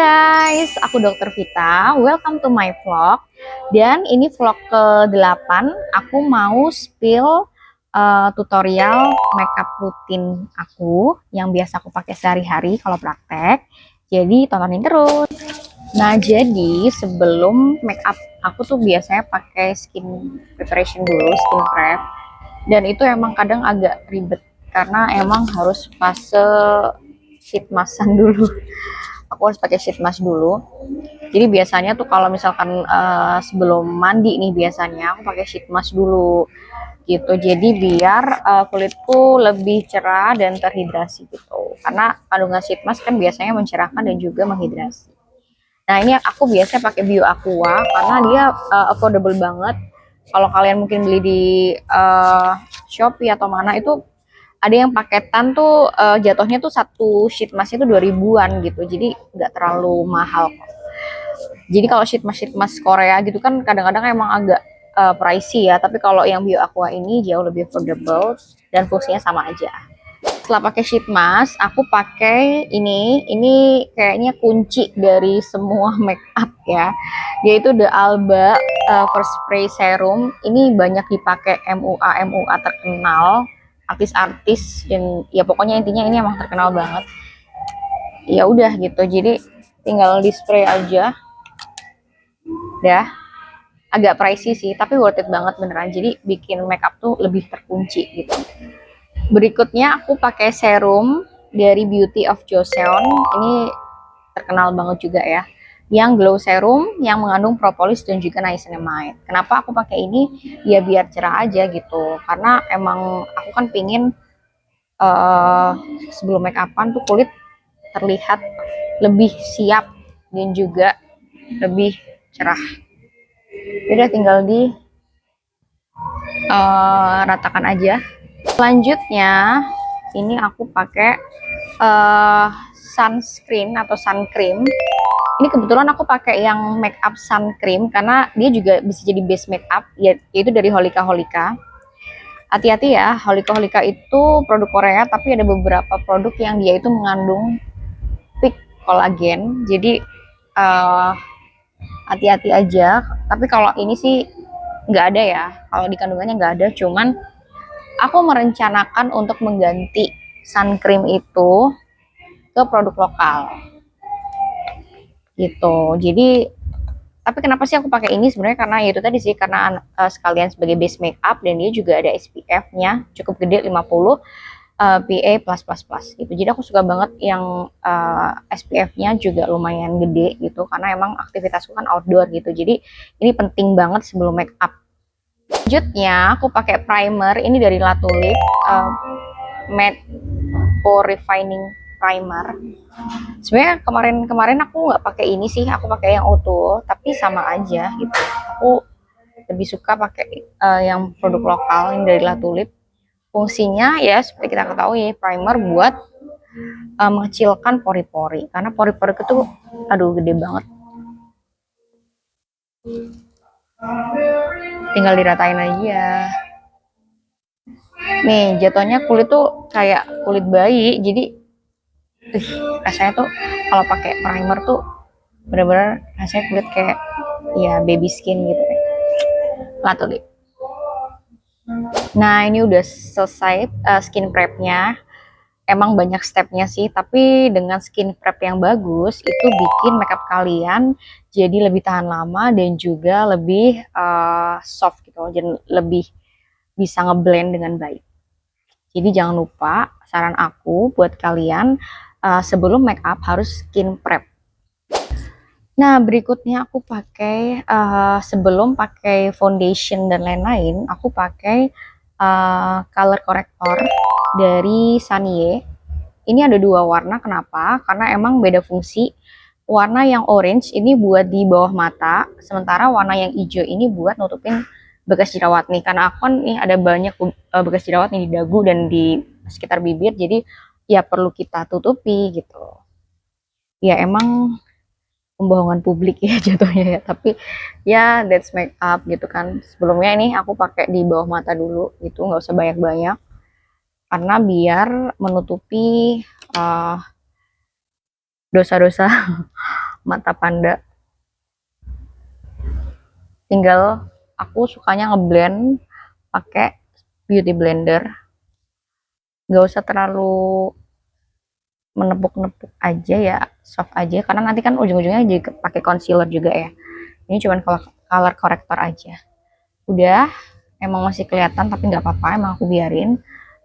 Guys, aku Dokter Vita. Welcome to my vlog. Dan ini vlog ke-8. Aku mau spill tutorial makeup rutin aku yang biasa aku pakai sehari-hari kalau praktek. Jadi tontonin terus. Nah, jadi sebelum makeup aku tuh biasanya pakai skin preparation dulu, skin prep. Dan itu emang kadang agak ribet karena emang harus fase sheet maskan dulu. Aku harus pakai sheet mask dulu. Jadi biasanya tuh kalau misalkan sebelum mandi nih biasanya aku pakai sheet mask dulu gitu. Jadi biar kulitku lebih cerah dan terhidrasi gitu. Karena kandungan sheet mask kan biasanya mencerahkan dan juga menghidrasi. Nah, ini aku biasanya pakai Bio Aqua karena dia affordable banget. Kalau kalian mungkin beli di Shopee atau mana itu ada yang paketan tuh jatuhnya tuh satu sheet mask itu 2000-an gitu, jadi nggak terlalu mahal kok. Jadi kalau sheet mask Korea gitu kan kadang-kadang emang agak pricey ya, tapi kalau yang Bio Aqua ini jauh lebih affordable dan fungsinya sama aja. Setelah pakai sheet mask, aku pakai ini kayaknya kunci dari semua make up ya, yaitu The Alba First Spray Serum. Ini banyak dipakai MUA terkenal, artis-artis, dan ya pokoknya intinya ini emang terkenal banget. Ya udah gitu, jadi tinggal di spray aja. Dah, agak pricey sih, tapi worth it banget beneran. Jadi bikin makeup tuh lebih terkunci gitu. Berikutnya aku pakai serum dari Beauty of Joseon. Ini terkenal banget juga ya. Yang glow serum yang mengandung propolis dan juga niacinamide. Kenapa aku pakai ini? Ya biar cerah aja gitu. Karena emang aku kan pingin sebelum make upan tuh kulit terlihat lebih siap dan juga lebih cerah. Udah tinggal di ratakan aja. Selanjutnya ini aku pakai sunscreen atau sun cream. Ini kebetulan aku pakai yang make up sun cream karena dia juga bisa jadi base make up, yaitu dari Holika Holika. Hati-hati ya, Holika Holika itu produk Korea, tapi ada beberapa produk yang dia itu mengandung peak kolagen. Jadi hati-hati aja. Tapi kalau ini sih nggak ada ya, kalau di kandungannya nggak ada. Cuman aku merencanakan untuk mengganti sun cream itu ke produk lokal gitu. Jadi tapi kenapa sih aku pakai ini sebenarnya, karena itu tadi sih, karena sekalian sebagai base makeup dan dia juga ada SPF-nya cukup gede 50 PA+++ gitu. Jadi aku suka banget yang SPF-nya juga lumayan gede gitu, karena emang aktivitasku kan outdoor gitu. Jadi ini penting banget sebelum make up. Selanjutnya aku pakai primer ini dari La Tulip, matte pore refining primer. Sebenarnya kemarin aku nggak pakai ini sih, aku pakai yang auto, tapi sama aja gitu. Aku lebih suka pakai yang produk lokal yang dari La Tulip. Fungsinya ya seperti kita ketahui, primer buat mengecilkan pori-pori, karena pori-pori itu aduh gede banget. Tinggal diratain aja. Nih jatuhnya kulit tuh kayak kulit bayi, jadi rasanya tuh kalau pakai primer tuh bener-bener rasanya kulit kayak ya baby skin gitu deh. La Tulip. Nah ini udah selesai skin prepnya. Emang banyak stepnya sih, tapi dengan skin prep yang bagus itu bikin makeup kalian jadi lebih tahan lama dan juga lebih soft gitu, jadi lebih bisa ngeblend dengan baik. Jadi jangan lupa, saran aku buat kalian sebelum make up harus skin prep. Nah berikutnya aku pakai sebelum pakai foundation dan lain-lain, aku pakai color corrector dari Sanye. Ini ada dua warna, kenapa? Karena emang beda fungsi. Warna yang orange ini buat di bawah mata, sementara warna yang hijau ini buat nutupin bekas jerawat nih. Karena aku kan nih ada banyak bekas jerawat nih di dagu dan di sekitar bibir, jadi ya perlu kita tutupi gitu. Ya emang pembohongan publik ya jatuhnya ya, tapi ya that's make up gitu kan. Sebelumnya ini aku pakai di bawah mata dulu gitu, nggak usah banyak-banyak, karena biar menutupi dosa-dosa mata panda. Tinggal aku sukanya ngeblend pakai beauty blender, nggak usah terlalu menepuk-nepuk aja ya, soft aja, karena nanti kan ujung-ujungnya juga pakai concealer juga ya. Ini cuman color corrector aja. Udah, emang masih kelihatan tapi nggak apa-apa, emang aku biarin.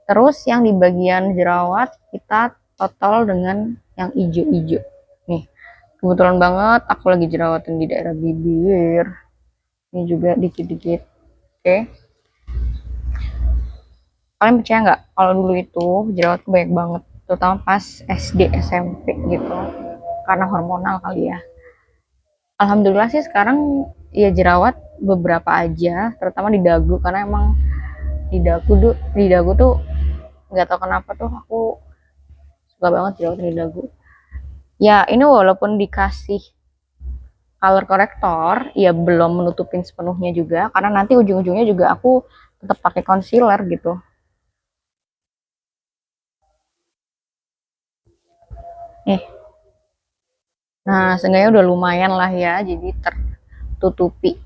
Terus yang di bagian jerawat kita total dengan yang hijau-hijau. Nih, kebetulan banget aku lagi jerawatan di daerah bibir. Ini juga dikit-dikit. Oke. Kalian percaya nggak kalau dulu itu jerawatku banyak banget, terutama pas SD SMP gitu, karena hormonal kali ya. Alhamdulillah sih sekarang ya jerawat beberapa aja, terutama di dagu, karena emang di dagu tuh nggak tahu kenapa tuh aku suka banget jerawat di dagu. Ya ini walaupun dikasih color corrector ya belum menutupin sepenuhnya juga, karena nanti ujung-ujungnya juga aku tetap pakai concealer gitu. Nih, nah seenggaknya udah lumayan lah ya, jadi tertutupi.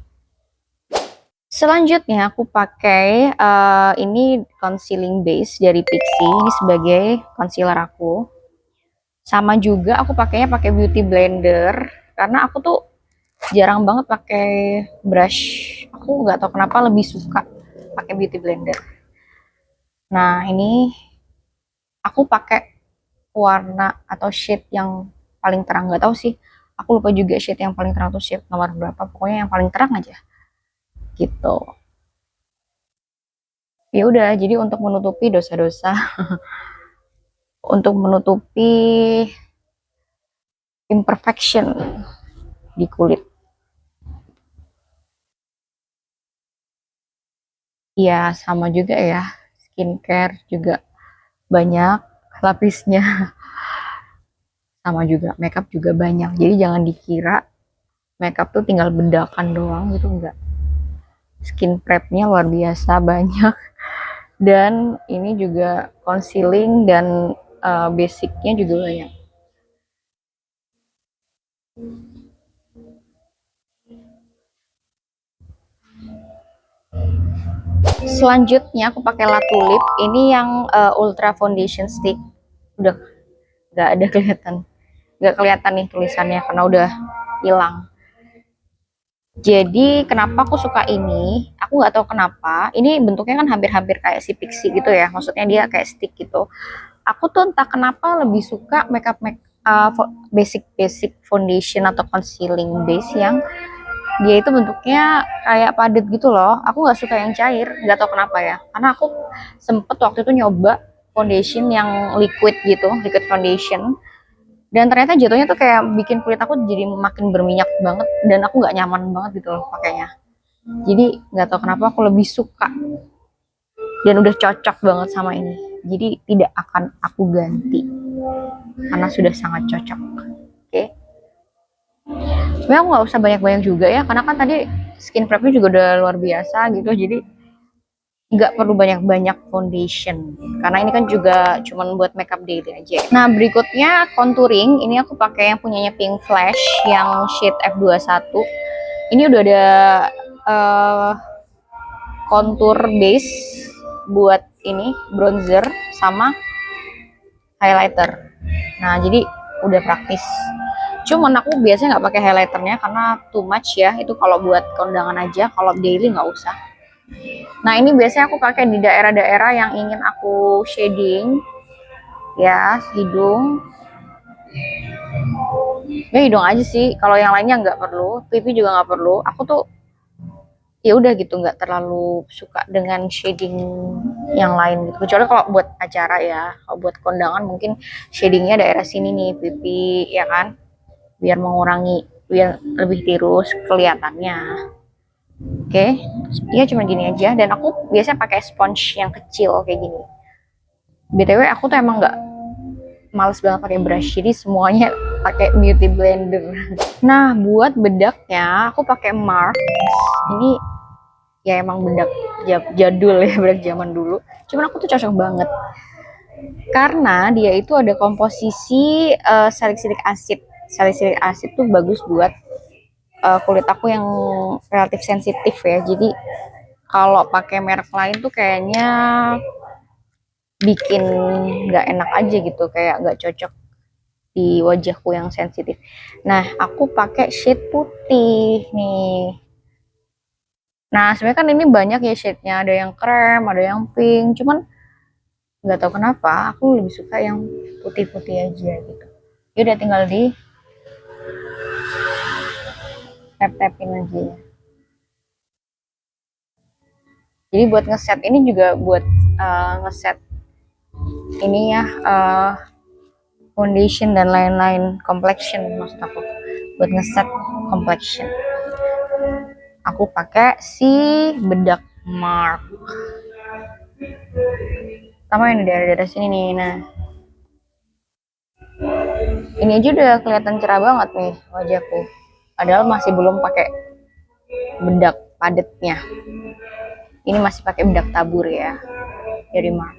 Selanjutnya aku pakai ini concealing base dari Pixi, ini sebagai concealer aku. Sama juga aku pakainya pakai beauty blender, karena aku tuh jarang banget pakai brush. Aku nggak tahu kenapa lebih suka pakai beauty blender. Nah ini aku pakai warna atau shade yang paling terang, nggak tahu sih. Aku lupa juga shade yang paling terang tuh shade nomor berapa. Pokoknya yang paling terang aja gitu. Ya udah, jadi untuk menutupi dosa-dosa, untuk menutupi imperfection di kulit. Ya sama juga ya, skincare juga banyak lapisnya. Sama juga makeup juga banyak. Jadi jangan dikira makeup tuh tinggal bedakan doang gitu, enggak. Skin prepnya luar biasa banyak. Dan ini juga concealing dan basicnya juga banyak. Selanjutnya aku pakai Latulip. Ini yang Ultra Foundation Stick. Udah nggak ada kelihatan, nggak kelihatan nih tulisannya karena udah hilang. Jadi kenapa aku suka ini? Aku nggak tahu kenapa. Ini bentuknya kan hampir-hampir kayak si Pixi gitu ya. Maksudnya dia kayak stick gitu. Aku tuh entah kenapa lebih suka basic foundation atau concealing base yang dia itu bentuknya kayak padat gitu loh. Aku nggak suka yang cair, nggak tahu kenapa ya. Karena aku sempet waktu itu nyoba foundation yang liquid gitu, liquid foundation. Dan ternyata jatuhnya tuh kayak bikin kulit aku jadi makin berminyak banget dan aku nggak nyaman banget gitu loh pakainya. Jadi nggak tahu kenapa aku lebih suka dan udah cocok banget sama ini. Jadi tidak akan aku ganti karena sudah sangat cocok. Oke. Sebenarnya aku nggak usah banyak-banyak juga ya, karena kan tadi skin prepnya juga udah luar biasa gitu, jadi nggak perlu banyak-banyak foundation karena ini kan juga cuman buat makeup daily aja. Nah berikutnya contouring, ini aku pakai yang punyanya Pink Flash yang shade F21. Ini udah ada contour base buat ini bronzer sama highlighter. Nah jadi udah praktis. Cuman aku biasanya nggak pakai highlighternya karena too much ya, itu kalau buat kondangan aja, kalau daily nggak usah. Nah ini biasanya aku pakai di daerah-daerah yang ingin aku shading, ya hidung. Ya hidung aja sih, kalau yang lainnya nggak perlu, pipi juga nggak perlu. Aku tuh ya udah gitu, nggak terlalu suka dengan shading yang lain gitu. Kecuali kalau buat acara ya, kalau buat kondangan mungkin shadingnya daerah sini nih, pipi ya kan, biar mengurangi, biar lebih tirus kelihatannya. Oke, ya cuma gini aja. Dan aku biasanya pakai sponge yang kecil kayak gini. BTW aku tuh emang nggak males banget pakai brush, jadi semuanya pakai beauty blender. Nah, buat bedaknya aku pakai Mark. Ini ya emang bedak jadul ya, bedak zaman dulu. Cuman aku tuh cocok banget karena dia itu ada komposisi salicilik acid. Salicylic acid tuh bagus buat kulit aku yang relatif sensitif ya. Jadi kalau pakai merek lain tuh kayaknya bikin nggak enak aja gitu, kayak nggak cocok di wajahku yang sensitif. Nah, aku pakai shade putih nih. Nah, sebenarnya kan ini banyak ya shade-nya, ada yang krem, ada yang pink. Cuman nggak tahu kenapa aku lebih suka yang putih-putih aja gitu. Ya udah tinggal di tap-tapin aja ya. Jadi buat ngeset ini juga buat ngeset ini ya, foundation dan lain-lain, complexion maksud aku, buat ngeset complexion. Aku pakai si bedak Mark. Sama ini daerah-daerah sini nih. Nah, ini aja udah kelihatan cerah banget nih wajahku. Padahal masih belum pakai bedak padatnya. Ini masih pakai bedak tabur ya dari Mark.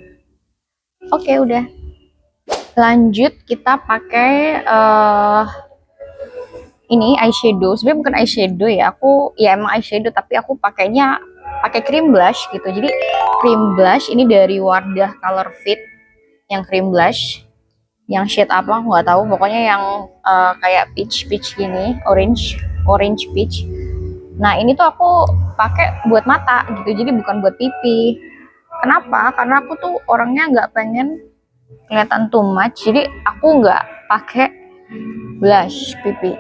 Oke, udah. Lanjut kita pakai ini eyeshadow. Sebenarnya bukan eyeshadow ya. Aku ya emang eyeshadow tapi aku pakainya pakai cream blush gitu. Jadi cream blush ini dari Wardah Color Fit yang cream blush. Yang shade apa aku nggak tahu. Pokoknya yang kayak peach gini, orange peach. Nah, ini tuh aku pakai buat mata gitu. Jadi bukan buat pipi. Kenapa? Karena aku tuh orangnya nggak pengen kelihatan too much. Jadi aku nggak pakai blush pipi,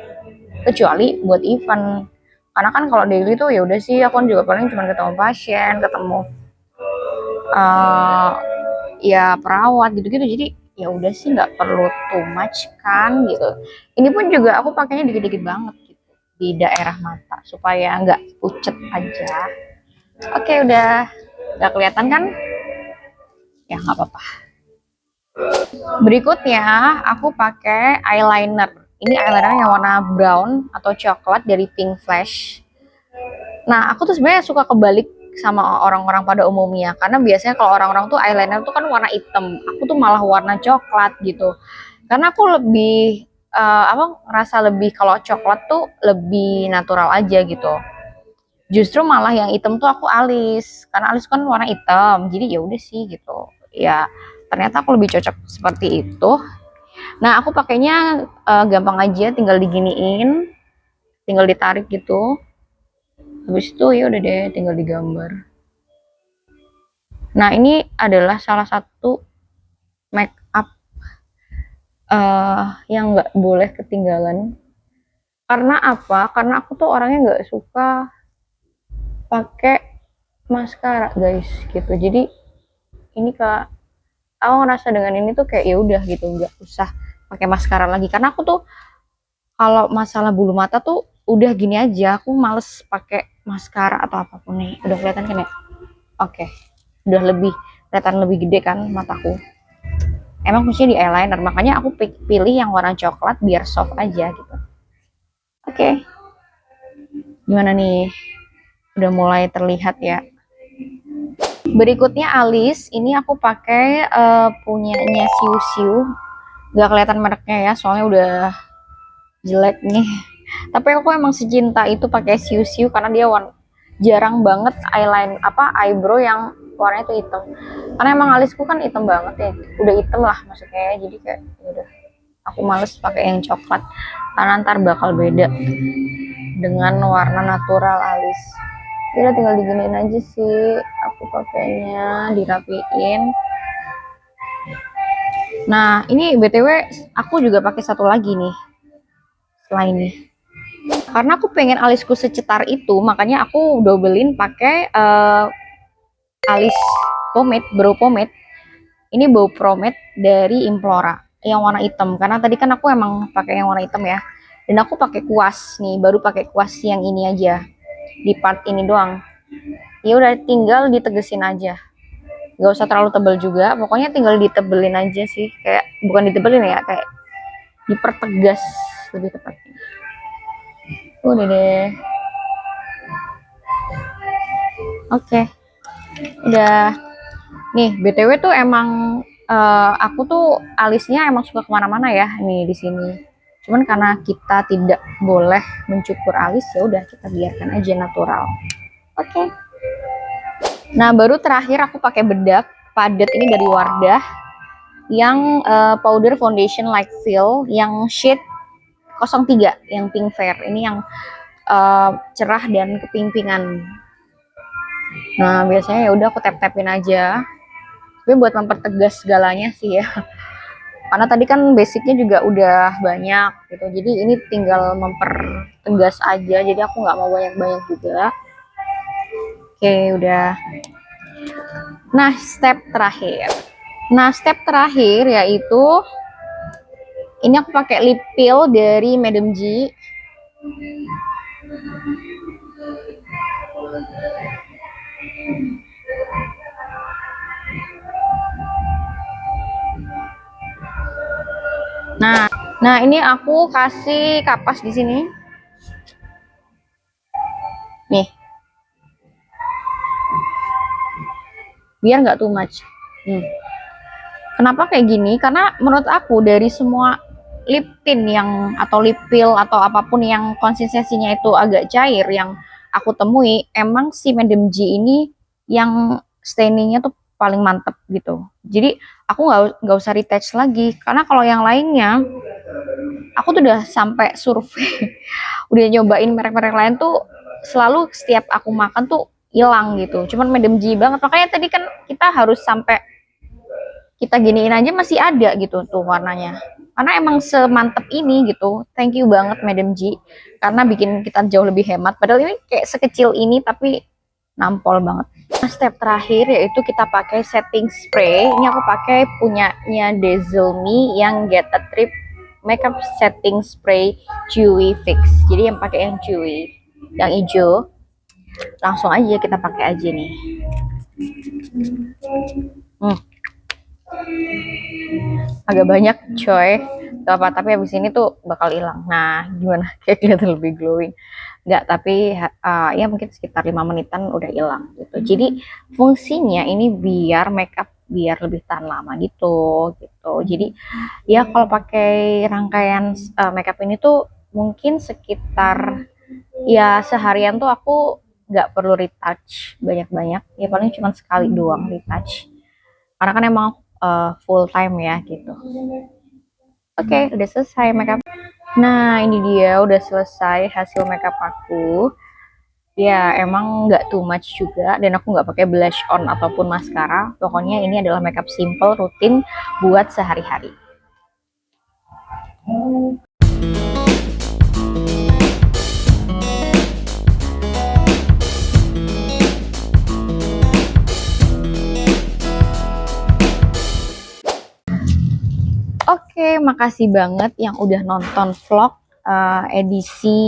kecuali buat event. Karena kan kalau daily tuh ya udah sih, aku kan juga paling cuma ketemu pasien, ketemu uh, ya perawat gitu-gitu. Jadi ya udah sih nggak perlu too much kan gitu. Ini pun juga aku pakainya dikit-dikit banget gitu di daerah mata supaya nggak pucet aja. Oke, udah nggak kelihatan kan? Ya nggak apa-apa. Berikutnya aku pakai eyeliner. Ini eyeliner yang warna brown atau coklat dari Pink Flash. Nah, aku tuh sebenarnya suka kebalik sama orang-orang pada umumnya, karena biasanya kalau orang-orang tuh eyeliner tuh kan warna hitam, aku tuh malah warna coklat gitu. Karena aku lebih apa, ngerasa lebih kalau coklat tuh lebih natural aja gitu. Justru malah yang hitam tuh aku alis, karena alis kan warna hitam, jadi ya udah sih gitu. Ya ternyata aku lebih cocok seperti itu. Nah, aku pakainya gampang aja, tinggal diginiin, tinggal ditarik gitu. Habis itu ya udah deh, tinggal digambar. Nah, ini adalah salah satu make up yang nggak boleh ketinggalan. Karena apa? Karena aku tuh orangnya nggak suka pakai maskara, guys, gitu. Jadi ini kak, aku ngerasa dengan ini tuh kayak ya udah gitu, nggak usah pakai maskara lagi. Karena aku tuh kalau masalah bulu mata tuh udah gini aja, aku males pakai maskara atau apapun nih. Udah kelihatan kan ya? Oke, udah lebih kelihatan lebih gede kan mataku. Emang khususnya di eyeliner, makanya aku pilih yang warna coklat biar soft aja gitu. Oke, gimana nih? Udah mulai terlihat ya. Berikutnya alis, ini aku pakai punyanya Siu Siu. Gak kelihatan mereknya ya, soalnya udah jelek nih. Tapi aku emang secinta itu pakai Siu Siu karena dia jarang banget eyeliner apa eyebrow yang warnanya itu hitam. Karena emang alisku kan hitam banget ya, udah hitam lah maksudnya. Jadi kayak ya udah, aku males pakai yang coklat karena ntar bakal beda dengan warna natural alis. Udah tinggal diginiin aja sih, aku pakainya dirapiin. Nah, ini BTW aku juga pakai satu lagi nih selain ini. Karena aku pengen alisku secetar itu, makanya aku dobelin pakai alis pomade, brow pomade. Ini brow pomade dari Implora yang warna hitam. Karena tadi kan aku emang pakai yang warna hitam ya. Dan aku pakai kuas nih, baru pakai kuas yang ini aja. Di part ini doang. Ya udah tinggal ditegesin aja. Gak usah terlalu tebal juga, pokoknya tinggal ditebelin aja sih. Kayak bukan ditebelin ya, kayak dipertegas lebih tepatnya. Udah deh. Oke. Udah. Nih, BTW tuh emang aku tuh alisnya emang suka kemana-mana ya. Nih di sini. Cuman karena kita tidak boleh mencukur alis, ya udah kita biarkan aja natural. Oke. Nah, baru terakhir aku pakai bedak padat ini dari Wardah yang powder foundation light fill yang shade 03 yang pink fair. Ini yang cerah dan kepimpingan. Nah, biasanya ya udah aku tap-tapin aja. Tapi buat mempertegas segalanya sih ya. Karena tadi kan basicnya juga udah banyak gitu. Jadi ini tinggal mempertegas aja. Jadi aku nggak mau banyak-banyak juga. Oke, udah. Nah, step terakhir yaitu ini aku pakai lip peel dari Madam G. Nah ini aku kasih kapas di sini. Nih. Biar nggak too much. Kenapa kayak gini? Karena menurut aku dari semua lip tint yang atau lip peel atau apapun yang konsistensinya itu agak cair yang aku temui, emang si Madam G ini yang stainingnya tuh paling mantep gitu. Jadi aku nggak usah retouch lagi karena kalau yang lainnya aku tuh udah sampai survei, udah nyobain merek-merek lain tuh selalu setiap aku makan tuh hilang gitu. Cuman Madam G banget. Makanya tadi kan kita harus sampai kita giniin aja masih ada gitu tuh warnanya. Karena emang semantep ini gitu. Thank you banget Madam G karena bikin kita jauh lebih hemat. Padahal ini kayak sekecil ini tapi nampol banget. Nah, step terakhir yaitu kita pakai setting spray. Ini aku pakai punyanya Dazzle Me yang Get a Trip Makeup Setting Spray Dewy Fix. Jadi yang pakai yang dewy, yang hijau. Langsung aja kita pakai aja nih. Agak banyak coy, gak apa, tapi habis ini tuh bakal hilang. Nah gimana, kayak kelihatan lebih glowing nggak? Tapi ya mungkin sekitar 5 menitan udah hilang gitu. Jadi fungsinya ini biar makeup biar lebih tahan lama gitu. Jadi ya kalau pakai rangkaian makeup ini tuh mungkin sekitar ya seharian tuh aku nggak perlu retouch banyak-banyak, ya paling cuma sekali doang retouch karena kan emang full time ya gitu. Oke, udah selesai makeup. Nah ini dia udah selesai hasil makeup aku. Ya emang nggak too much juga dan aku nggak pakai blush on ataupun maskara. Pokoknya ini adalah makeup simple rutin buat sehari-hari. Oke, makasih banget yang udah nonton vlog edisi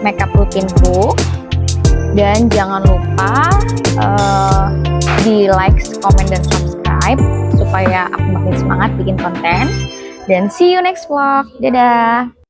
makeup rutinku. Dan jangan lupa di like, comment, dan subscribe supaya aku makin semangat bikin konten. Dan see you next vlog. Dadah!